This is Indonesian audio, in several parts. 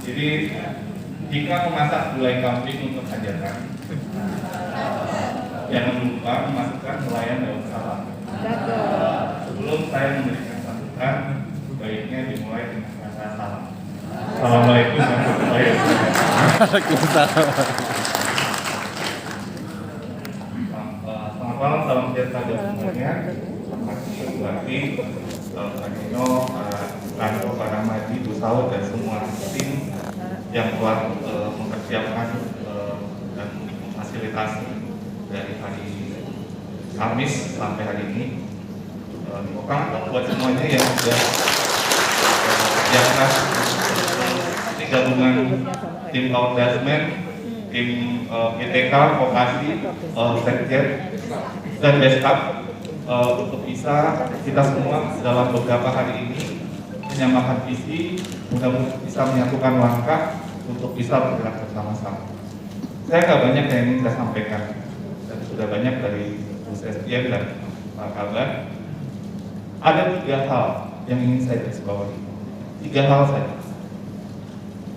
Jadi jika memasak gulai kambing untuk hajatan, jangan lupa memasukkan nelayan daun salam. Sebelum saya memberikan sambutan, baiknya dimulai dengan kata salam. Assalamualaikum warahmatullahi wabarakatuh. Selamat malam, salam sejahtera semuanya. Selamat berarti Pak Nino, Kanto, Pak Ramadi, Bu Saud, dan semua tim yang telah mempersiapkan dan memfasilitasi dari hari Kamis sampai hari ini. Kanto buat semuanya yang sudah kerja di gabungan tim Kaudasmen, tim GTK, Vokasi, Sekjen, dan Beskap untuk bisa kita semua dalam beberapa hari ini menyamakan visi, mudah-mudahan bisa menyatukan langkah untuk bisa bergerak bersama-sama. Saya nggak banyak yang ingin saya sampaikan, dan sudah banyak dari Bu Sestien dan Pak Kabar. Ada 3 hal yang ingin saya garis bawahi. 3 hal saja.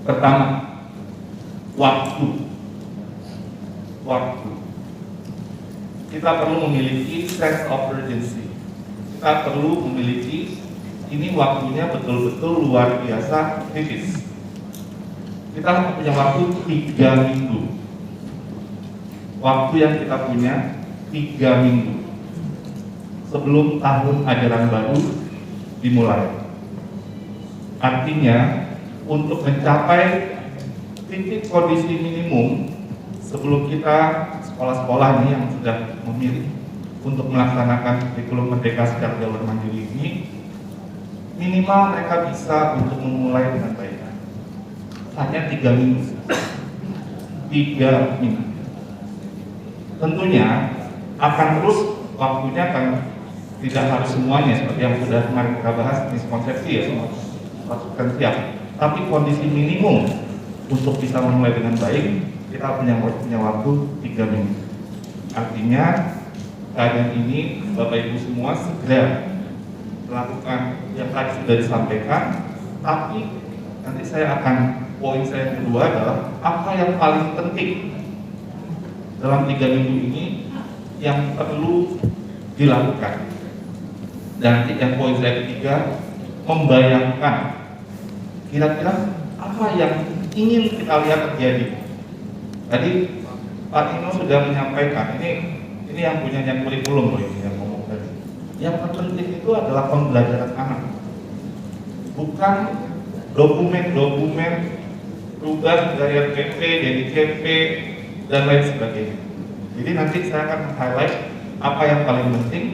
Pertama, waktu. Kita perlu memiliki sense of urgency. Kita perlu memiliki, ini waktunya betul-betul luar biasa kritis. Kita punya waktu 3 minggu. Waktu yang kita punya 3 minggu sebelum tahun ajaran baru dimulai. Artinya, untuk mencapai titik kondisi minimum sebelum kita sekolah-sekolah ini yang sudah memilih untuk melaksanakan kurikulum merdeka secara jalur mandiri ini, minimal mereka bisa untuk memulai dengan baik. Hanya 3 minggu. 3 minggu. Tentunya akan terus waktunya akan tidak harus semuanya seperti yang sudah kemarin kita bahas miskonsepsi ya, semua pasukan siap. Tapi kondisi minimum untuk bisa memulai dengan baik, kita punya waktu 3 minggu. Artinya keadaan ini Bapak Ibu semua segera melakukan yang tadi sudah disampaikan. Tapi nanti saya akan, poin saya yang kedua adalah apa yang paling penting dalam 3 minggu ini yang perlu dilakukan. Dan yang poin saya ketiga, membayangkan kira-kira apa yang ingin kita lihat terjadi. Tadi Pak Nino sudah menyampaikan, ini yang punya kurikulum loh, ini yang ngomong tadi. Yang terpenting itu adalah pembelajaran anak, bukan dokumen-dokumen tugas dari RPP, dari CP, dan lain sebagainya. Jadi nanti saya akan highlight apa yang paling penting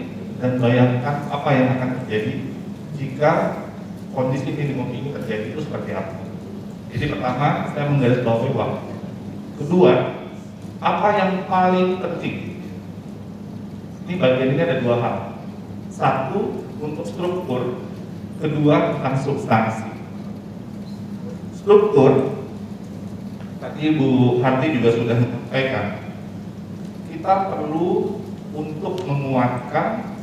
dan bayangkan apa yang akan terjadi jika kondisi minimum ini terjadi itu seperti apa. Jadi pertama, saya menggarisbawahi waktu. Kedua, apa yang paling penting? Ini bagian ini ada 2 hal. 1 untuk struktur, kedua tentang substansi. Struktur, tadi Bu Harti juga sudah menyampaikan, kita perlu untuk menguatkan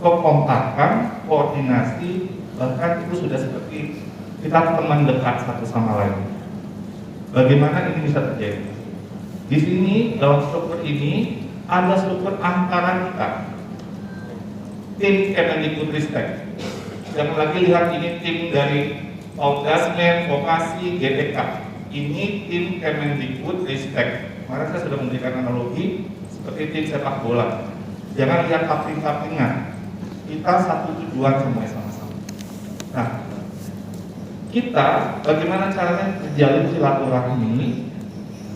kekompakan, koordinasi, bahkan itu sudah seperti kita teman dekat satu sama lain. Bagaimana ini bisa terjadi? Di sini dalam struktur ini ada struktur antara kita, tim Kemendikbudristek. Jangan lagi lihat ini tim dari Kaudasmen, Vokasi, GTK. Ini tim Kemendikbudristek. Kemarin saya sudah memberikan analogi seperti tim sepak bola. Jangan lihat taping-tapingan. Kita satu tujuan semuanya sama-sama. Nah, kita bagaimana caranya terjalin silaturahmi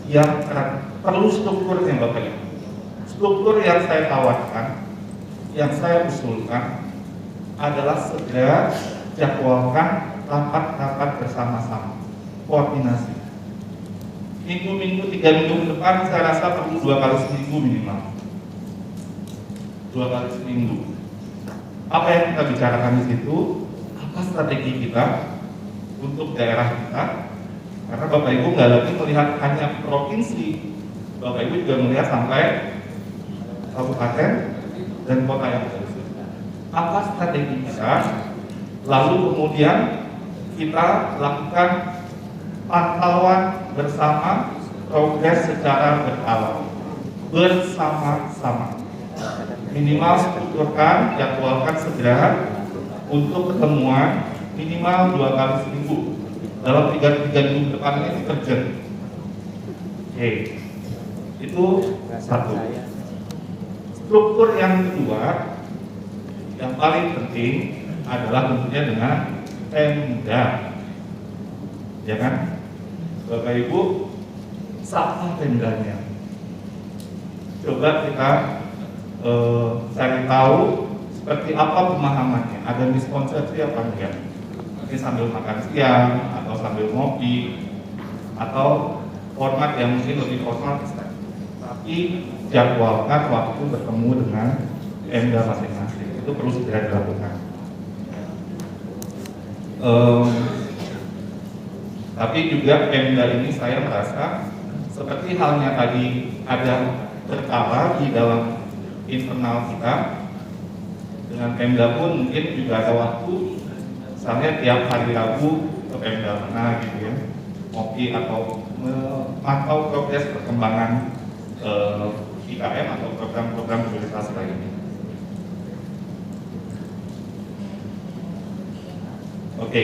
yang perlu strukturnya Bapak Ibu. Struktur yang saya tawarkan, yang saya usulkan adalah segera jadwalkan rapat-rapat bersama-sama, koordinasi. Minggu-minggu, 3 minggu ke depan saya rasa perlu 2 kali seminggu minimal. 2 kali seminggu. Apa yang kita bicarakan di situ? Apa strategi kita untuk daerah kita? Karena Bapak Ibu nggak lagi melihat hanya provinsi, Bapak Ibu juga melihat sampai kabupaten dan kota yang ada. Apa strategi kita? Lalu kemudian kita lakukan pantauan bersama, progres secara berkala, bersama-sama. Minimal strukturkan, jadwalkan segera untuk ketemuan minimal 2 kali seminggu. Dalam 3 minggu depan ini urgent. Oke, itu satu. Struktur yang kedua, yang paling penting adalah tentunya dengan Pemda, ya kan? Bapak Ibu, siapa Pemdanya? Coba kita cari tahu seperti apa pemahamannya. Ada miskonsepsi apa enggak? Mungkin sambil makan siang atau sambil ngopi atau format yang mungkin lebih formal, tapi jadwalkan waktu bertemu dengan Pemda masing-masing. Itu perlu segera dilakukan. Tapi juga Pemda ini saya merasa seperti halnya tadi ada berkala di dalam internal kita, dengan Pemda pun mungkin juga ada waktu, misalnya tiap hari Rabu ke Pemda mana gitu ya, ngopi atau memantau progres perkembangan IKM atau program-program prioritas lainnya. Oke,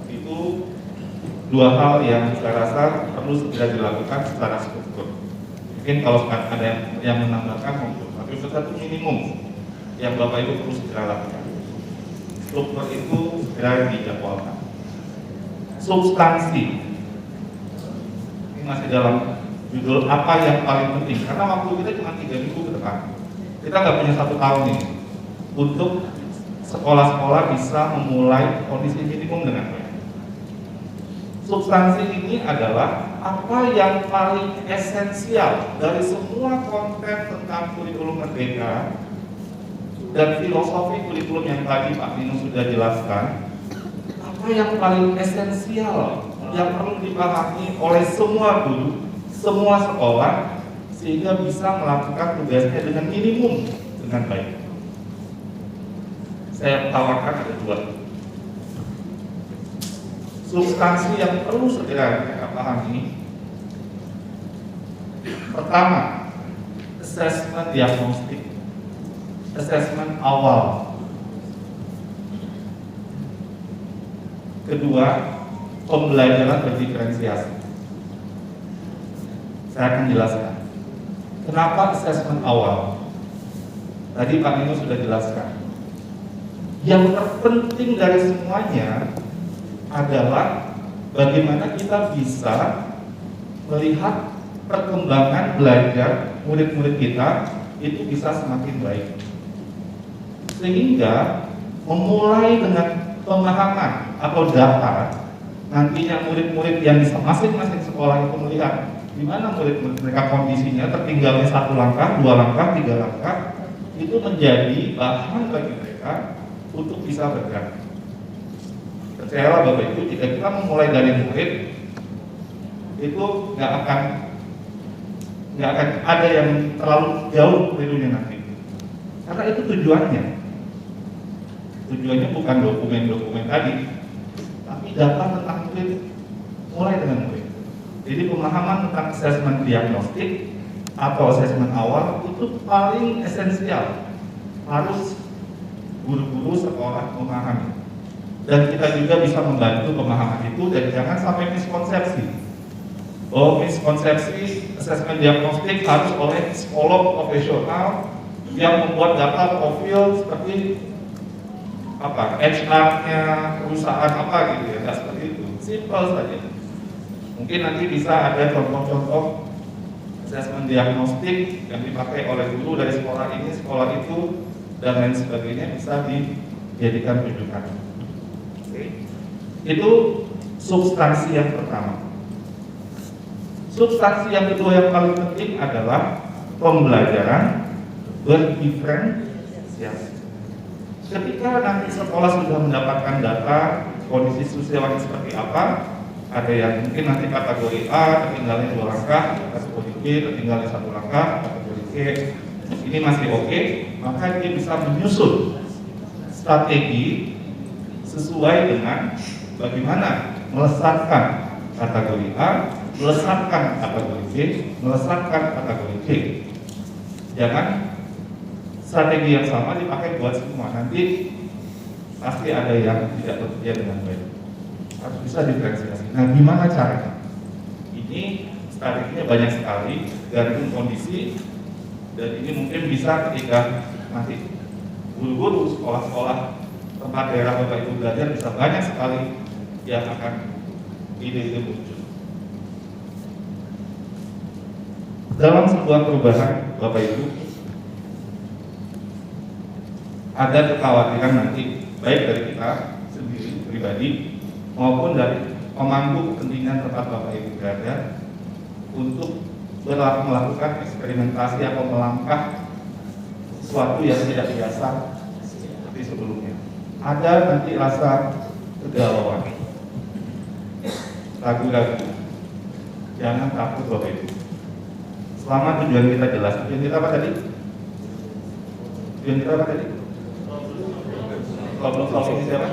itu dua hal yang saya rasa perlu segera dilakukan secara struktur. Mungkin kalau ada yang menambahkan monggo, tapi itu satu minimum yang Bapak Ibu perlu segera lakukan. Struktur itu segera dijadwalkan. Substansi, ini masih dalam judul apa yang paling penting, karena waktu kita cuma 3 minggu ke depan. Kita nggak punya 1 tahun nih untuk sekolah-sekolah bisa memulai kondisi minimum dengan baik. Substansi ini adalah apa yang paling esensial dari semua konten tentang kurikulum merdeka dan filosofi kurikulum yang tadi Pak Nino sudah jelaskan. Apa yang paling esensial yang perlu dipahami oleh semua guru, semua sekolah, sehingga bisa melakukan tugasnya dengan minimum dengan baik. Saya tawarkan ada 2 substansi yang perlu segera kita pahami. Pertama, assessment diagnostik, assessment awal. Kedua, pembelajaran berdiferensiasi. Saya akan jelaskan kenapa assessment awal. Tadi Pak Nino sudah jelaskan. Yang terpenting dari semuanya adalah bagaimana kita bisa melihat perkembangan belajar murid-murid kita itu bisa semakin baik, sehingga memulai dengan pemahaman atau data. Nantinya murid-murid yang bisa masing-masing sekolah itu melihat di mana murid-murid mereka kondisinya tertinggalnya 1 langkah, 2 langkah, 3 langkah, itu menjadi bahan bagi mereka untuk bisa bergerak. Percayalah Bapak Ibu, jika kita memulai dari murid, itu nggak akan ada yang terlalu jauh kelirunya nanti. Karena itu tujuannya. Tujuannya bukan dokumen-dokumen tadi, tapi data tentang murid, mulai dengan murid. Jadi pemahaman tentang asesmen diagnostik atau asesmen awal itu paling esensial. Harus guru-guru sekolah memahami. Dan kita juga bisa membantu pemahaman itu, dan jangan sampai miskonsepsi. Miskonsepsi asesmen diagnostik harus oleh psikolog profesional yang membuat data profil seperti apa, HR-nya perusahaan apa gitu ya, nggak seperti itu. Simple saja. Mungkin nanti bisa ada contoh-contoh asesmen diagnostik yang dipakai oleh guru dari sekolah ini, sekolah itu, dan lain sebagainya, bisa dijadikan rujukan. Itu substansi yang pertama. Substansi yang kedua yang paling penting adalah pembelajaran berdiferensiasi. Ketika nanti sekolah sudah mendapatkan data kondisi sosialnya seperti apa, ada yang mungkin nanti kategori A tertinggalnya 2 langkah, kategori B tertinggalnya 1 langkah, kategori C ini masih oke, maka dia bisa menyusun strategi sesuai dengan bagaimana melesatkan kategori A, melesatkan kategori B, melesatkan kategori C. Jangan strategi yang sama dipakai buat semua, nanti pasti ada yang tidak bekerja dengan baik. Harus bisa diferensiasi. Nah, gimana caranya? Ini strateginya banyak sekali, tergantung kondisi, dan ini mungkin bisa ketika nanti guru-guru sekolah-sekolah tempat daerah Bapak Ibu belajar, bisa banyak sekali yang akan ide-ide muncul. Dalam sebuah perubahan Bapak Ibu, ada kekhawatiran nanti baik dari kita sendiri pribadi maupun dari pemangku kepentingan tempat Bapak Ibu berada untuk melakukan eksperimentasi atau melangkah sesuatu yang tidak biasa seperti sebelumnya. Ada nanti rasa kegalauan, ragu-ragu. Jangan takut Bapak Ibu. Selama tujuan kita jelas. Tujuan kita apa tadi? Tujuan kita apa tadi? Problem solving siapa?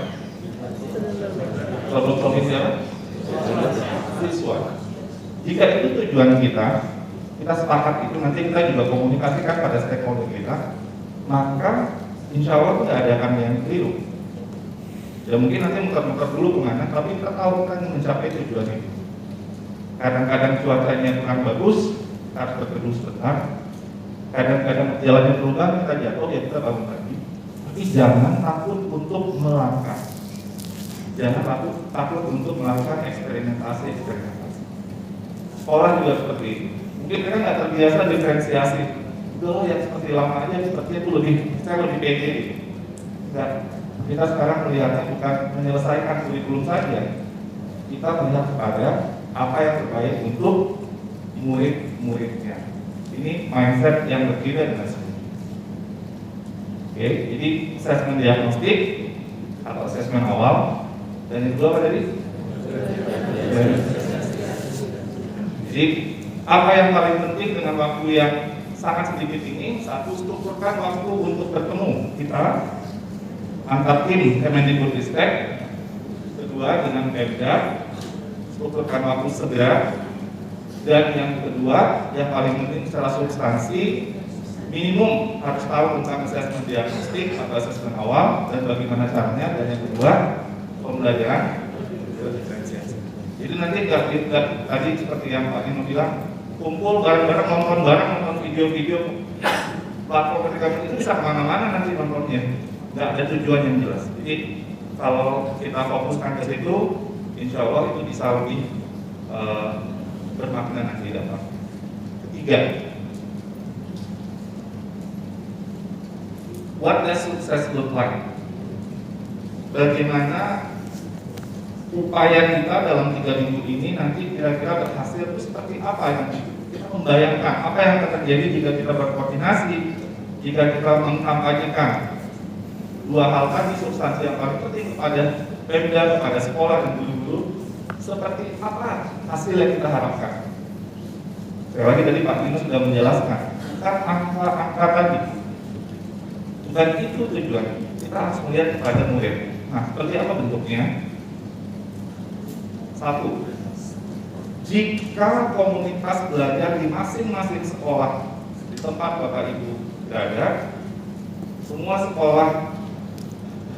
Problem solving siapa? Siswa. Jika itu tujuan kita sepakat itu, nanti kita juga komunikasikan pada stakeholder kita, maka insya Allah tidak ada kami yang keliru. Ya mungkin nanti muter-muter dulu kemana, tapi kita tahu kan mencapai tujuan itu. Kadang-kadang cuacanya kurang bagus, harus berteduh sebentar. Kadang-kadang jalannya berubah, kita jatuh, ya kita bangun lagi. Tapi jangan takut untuk melangkah. Jangan takut untuk melakukan eksperimentasi. Sekolah juga seperti itu. Mungkin kita nggak terbiasa diferensiasi. Udah yang seperti lama aja, sepertinya itu saya lebih pede. Enggak. Kita sekarang melihatnya bukan menyelesaikan kurikulum saja. Kita melihat kepada apa yang terbaik untuk murid-muridnya. Ini mindset yang berbeda dengan sebelumnya. Oke, jadi asesmen diagnostik atau asesmen awal, dan yang kedua apa tadi? Jadi apa yang paling penting dengan waktu yang sangat sedikit ini? Satu, strukturkan waktu untuk bertemu kita antar tim Kemendikbudristek. Kedua, dengan Pemda, strukturkan waktu segera. Dan yang kedua, yang paling penting secara substansi, minimum harus tahu tentang asesmen diagnostik atau asesmen awal dan bagaimana caranya. Dan yang kedua, pembelajaran diferensiasi. Jadi nanti tadi seperti yang Pak Nino bilang, kumpul bareng-bareng, nonton video-video platform ketika itu bisa kemana-mana nanti nontonnya. Nggak ada tujuan yang jelas. Jadi kalau kita fokuskan ke situ, insya Allah itu bisa lebih bermakna nanti dapat. Ketiga, what does success look like? Bagaimana upaya kita dalam 3 minggu ini nanti kira-kira berhasil itu seperti apa yang kita membayangkan? Apa yang akan terjadi jika kita berkoordinasi, jika kita mengkampanyekan dua hal tadi, substansi yang paling penting kepada Pemda, kepada sekolah dan guru-guru, seperti apa hasil yang kita harapkan? Sekali lagi tadi Pak Nino sudah menjelaskan, bukan angka-angka tadi, bukan itu tujuan. Kita harus melihat kepada murid. Nah, seperti apa bentuknya? Satu, jika komunitas belajar di masing-masing sekolah di tempat Bapak Ibu berada, semua sekolah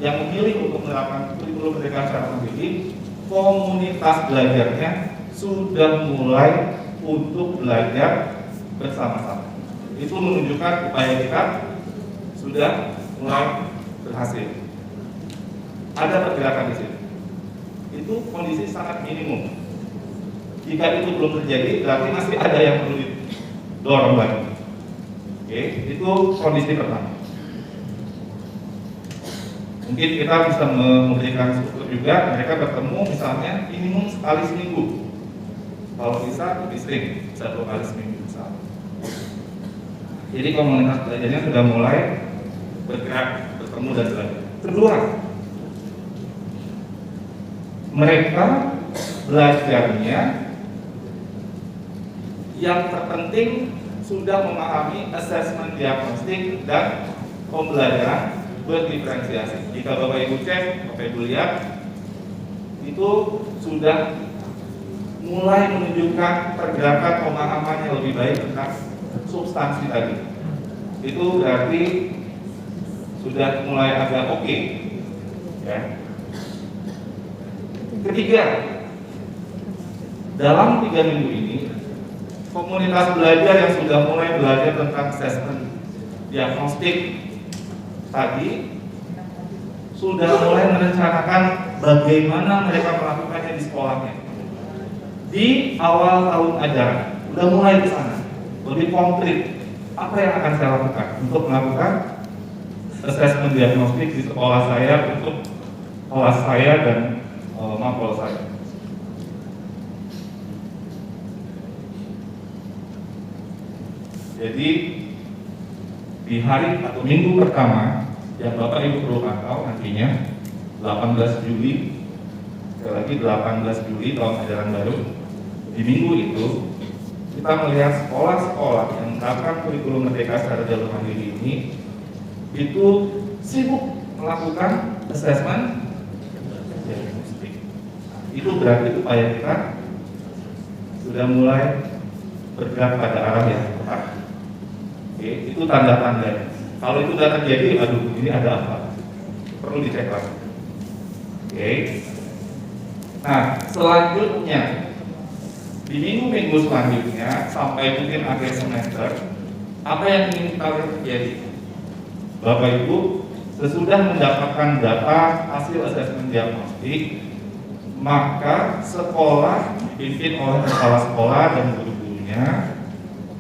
yang memilih untuk menerapkan kurikulum Merdeka secara mandiri, komunitas belajarnya sudah mulai untuk belajar bersama-sama. Itu menunjukkan upaya kita sudah mulai berhasil. Ada pergerakan di sini. Itu kondisi sangat minimum. Jika itu belum terjadi, berarti masih ada yang perlu didorong lagi. Oke, itu kondisi pertama. Mungkin kita bisa memberikan struktur juga, mereka bertemu misalnya minimum sekali seminggu. Kalau bisa lebih sering, bisa 2 kali seminggu misalnya. Jadi komunitas belajarnya sudah mulai bergerak, bertemu dan belajar. Kedua, mereka belajarnya yang terpenting sudah memahami asesmen diagnostik dan pembelajaran berdiferensiasi. Jika Bapak Ibu cek, Bapak Ibu lihat itu sudah mulai menunjukkan pergerakan pemahaman yang lebih baik tentang substansi tadi. Itu berarti sudah mulai agak oke, ya. Ketiga, dalam 3 minggu ini komunitas belajar yang sudah mulai belajar tentang assessment diagnostik tadi sudah mulai merencanakan bagaimana mereka melakukannya di sekolahnya. Di awal tahun ajaran sudah mulai ke sana, lebih konkret apa yang akan saya lakukan untuk melakukan assessment diagnostik di sekolah saya untuk kelas saya dan mapol saya. Jadi di hari atau minggu pertama yang Bapak Ibu perlu pantau nantinya 18 Juli, sekali lagi 18 Juli tahun ajaran baru. Di minggu itu kita melihat sekolah-sekolah yang menerapkan kurikulum Merdeka secara jalur mandiri ini itu sibuk melakukan assessment diagnostik. Itu berarti upaya kita sudah mulai bergerak pada arah yang tepat. Oke, itu tanda-tanda. Kalau itu sudah terjadi, aduh ini ada apa? Perlu dicek lagi. Oke. Nah, selanjutnya di minggu-minggu selanjutnya sampai mungkin akhir semester, apa yang ingin kita lihat terjadi? Bapak Ibu, sesudah mendapatkan data hasil asesmen diagnostik, maka sekolah dipimpin oleh kepala sekolah dan guru-gurunya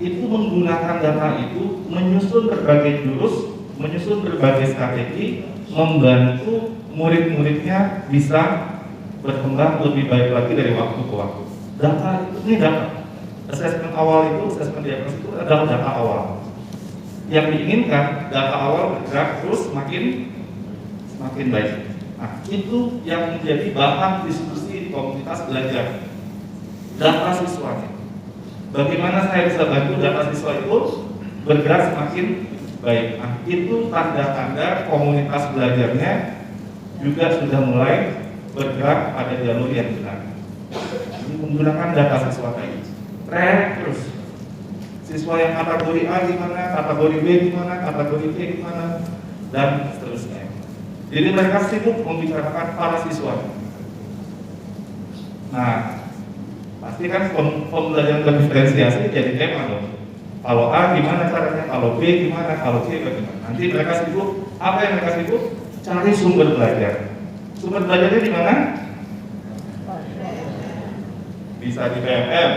itu menggunakan data itu menyusun berbagai jurus, menyusun berbagai strategi, membantu murid-muridnya bisa berkembang lebih baik lagi dari waktu ke waktu. Data ini data. Asesmen awal itu, asesmen diagnosis itu adalah data awal. Yang diinginkan data awal bergerak terus semakin baik. Nah, itu yang menjadi bahan diskusi di komunitas belajar. Data siswanya. Bagaimana saya bisa bantu data siswa itu bergerak semakin baik. Nah, itu tanda-tanda komunitas belajarnya juga sudah mulai bergerak pada jalur yang benar. Ini menggunakan data siswa tadi. Terus siswa yang kategori A gimana, kategori B gimana, kategori C gimana, dan seterusnya. Jadi mereka sibuk membicarakan para siswa. Nah, pasti kan pembelajaran berdiferensiasi jadi tema dong. Kalau A gimana caranya, kalau B gimana, kalau C bagaimana. Nanti mereka sibuk, apa yang mereka sibuk? Cari sumber belajar. Sumber belajarnya di mana? Bisa di BMM,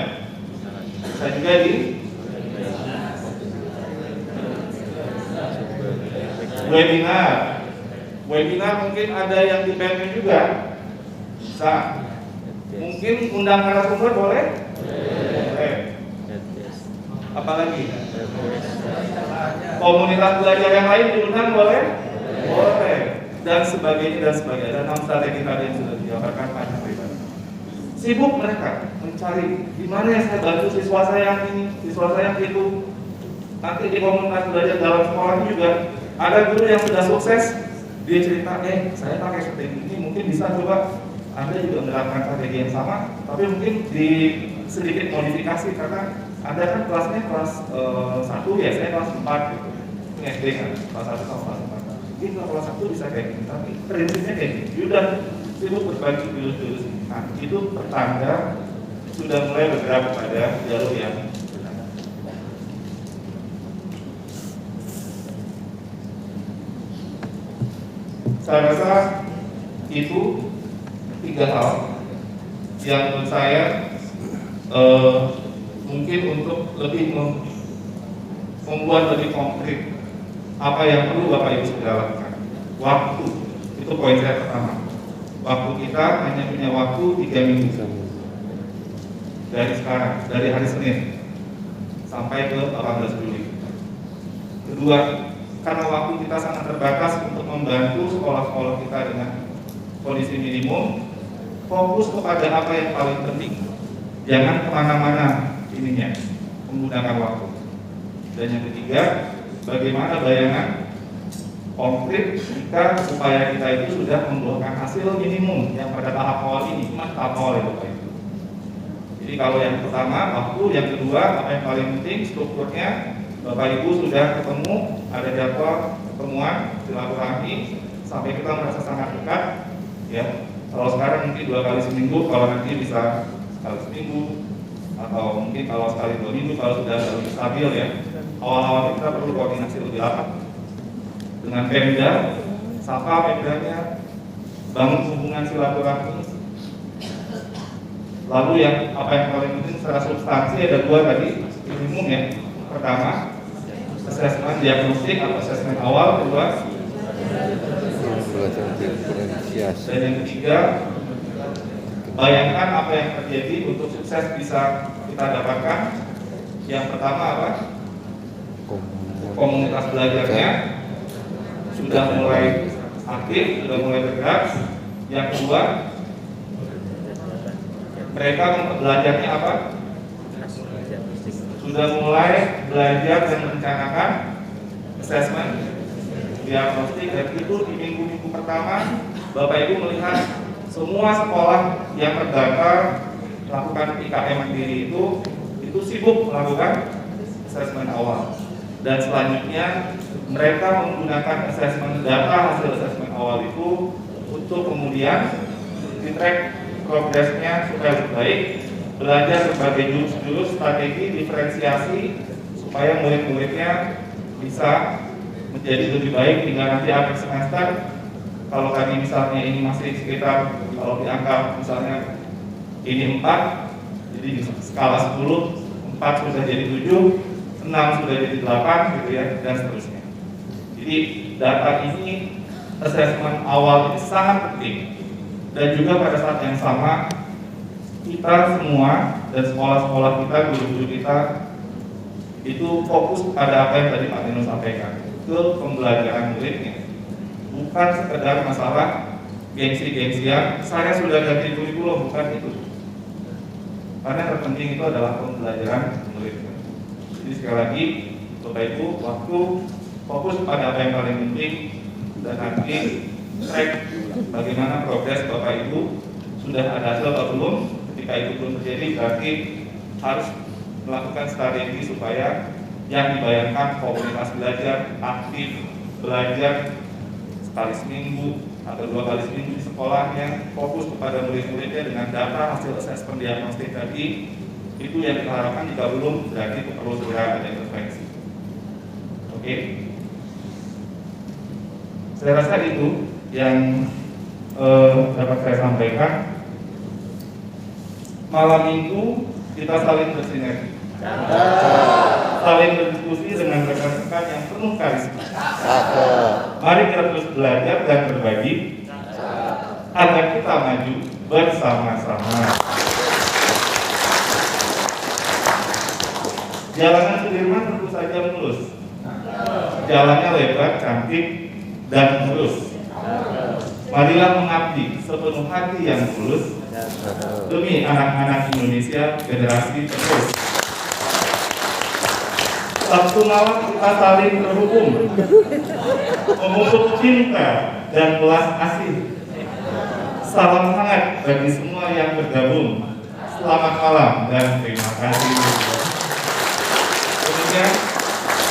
bisa juga di webinar. Webinar mungkin ada yang di BMM juga. Bisa. Mungkin undang narasumber boleh? Boleh. Apalagi? Komunitas belajar yang lain diundang boleh? Boleh. Dan sebagainya dan sebagainya. Dan 6 strategi tadi yang sudah dijabarkan Pak Pribadi. Sibuk mereka mencari di mana yang saya bantu siswa saya yang ini, siswa saya yang itu. Nanti di komunitas belajar dalam sekolah juga ada guru yang sudah sukses, dia cerita, saya pakai strategi ini, mungkin bisa coba Anda juga menerapkan strategi yang sama, tapi mungkin di sedikit modifikasi karena Anda kan kelasnya kelas 1 ya, saya kelas 4 gitu. Ini SD kan, kelas 1 sama kelas 4. Mungkin kalau kelas 1 bisa kayak gini, tapi prinsipnya kayak gini. Sudah sibuk berbagi jurus-jurus. Nah, itu pertanda sudah mulai bergerak pada jalur yang benar. Saya rasa itu 3 hal yang menurut saya mungkin untuk lebih membuat lebih konkret apa yang perlu Bapak Ibu segera lakukan. Waktu, itu poin saya pertama. Waktu kita hanya punya waktu 3 minggu dari sekarang, dari hari Senin sampai ke 18 Juli. Kedua, karena waktu kita sangat terbatas untuk membantu sekolah-sekolah kita dengan kondisi minimum, fokus kepada apa yang paling penting. Jangan kemana-mana ininya, menggunakan waktu. Dan yang ketiga, bagaimana bayangan konkret jika upaya kita itu sudah membuahkan hasil minimum yang pada tahap awal ini, cuma tahap awal ya Bapak Ibu. Jadi kalau yang pertama waktu, yang kedua apa yang paling penting strukturnya, Bapak Ibu sudah ketemu, ada jadwal pertemuan, silaturahmi sampai kita merasa sangat dekat, ya. Kalau sekarang mungkin 2 kali seminggu, kalau nanti bisa sekali seminggu, atau mungkin kalau sekali 2 minggu kalau sudah lebih stabil ya. Awal-awal kita perlu koordinasi lebih rapat dengan Pemda, sapa Pemdanya, bangun hubungan silaturahmi. Lalu yang apa yang paling penting secara substansi ada 2 tadi minimum ya. Pertama, asesmen diagnostik atau asesmen awal, kedua dan yang ketiga, bayangkan apa yang terjadi untuk sukses bisa kita dapatkan. Yang pertama apa? Komunitas belajarnya sudah mulai aktif, sudah mulai bergerak. Yang kedua, mereka belajarnya apa? Sudah mulai belajar dan merencanakan assessment, diagnostik, dan itu di minggu-minggu pertama Bapak Ibu melihat semua sekolah yang terdaftar melakukan IKM mandiri itu sibuk melakukan assessment awal. Dan selanjutnya mereka menggunakan assessment data hasil assessment awal itu untuk kemudian di-track progresnya supaya lebih baik, belajar berbagai jurus-jurus strategi diferensiasi supaya murid-muridnya bisa menjadi lebih baik hingga nanti akhir semester. Kalau tadi misalnya ini masih sekitar, kalau diangkat misalnya ini 4, jadi di skala 10, 4 sudah jadi 7, 6 sudah jadi 8 gitu ya, dan seterusnya. Jadi data ini assessment awal ini sangat penting. Dan juga pada saat yang sama kita semua dan sekolah-sekolah kita, guru-guru kita itu fokus pada apa yang tadi Pak Nino sampaikan, ke pembelajaran muridnya. Bukan sekedar masalah gengsi-gengsian, saya sudah ganti kurikulum, bukan itu. Karena yang terpenting itu adalah pembelajaran muridnya. Jadi sekali lagi, Bapak Ibu, waktu fokus pada apa yang paling penting dan nanti track bagaimana progres Bapak Ibu sudah ada hasil atau belum. Ketika itu belum terjadi, berarti harus melakukan strategi supaya yang dibayangkan komunitas belajar aktif belajar sekali seminggu atau 2 kali seminggu di sekolahnya, fokus kepada murid-muridnya dengan data hasil assessment diagnostik tadi, itu yang kita harapkan. Jika belum, berarti perlu segera ada intervensi. Oke, saya rasa itu yang dapat saya sampaikan. Malam minggu kita saling bersinergi, saling berdiskusi dengan rekan-rekan yang penuh karisma. Mari kita terus belajar dan berbagi agar kita maju bersama-sama. Jalanan Sudirman tentu saja mulus, jalannya lebar, cantik, dan mulus. Marilah mengabdi sepenuh hati yang tulus demi anak-anak Indonesia generasi penerus. Sabtu malam kita saling terhubung, memupuk cinta dan belas kasih. Salam hangat bagi semua yang bergabung. Selamat malam dan terima kasih. Demikian,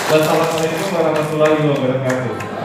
wassalamualaikum warahmatullahi wabarakatuh.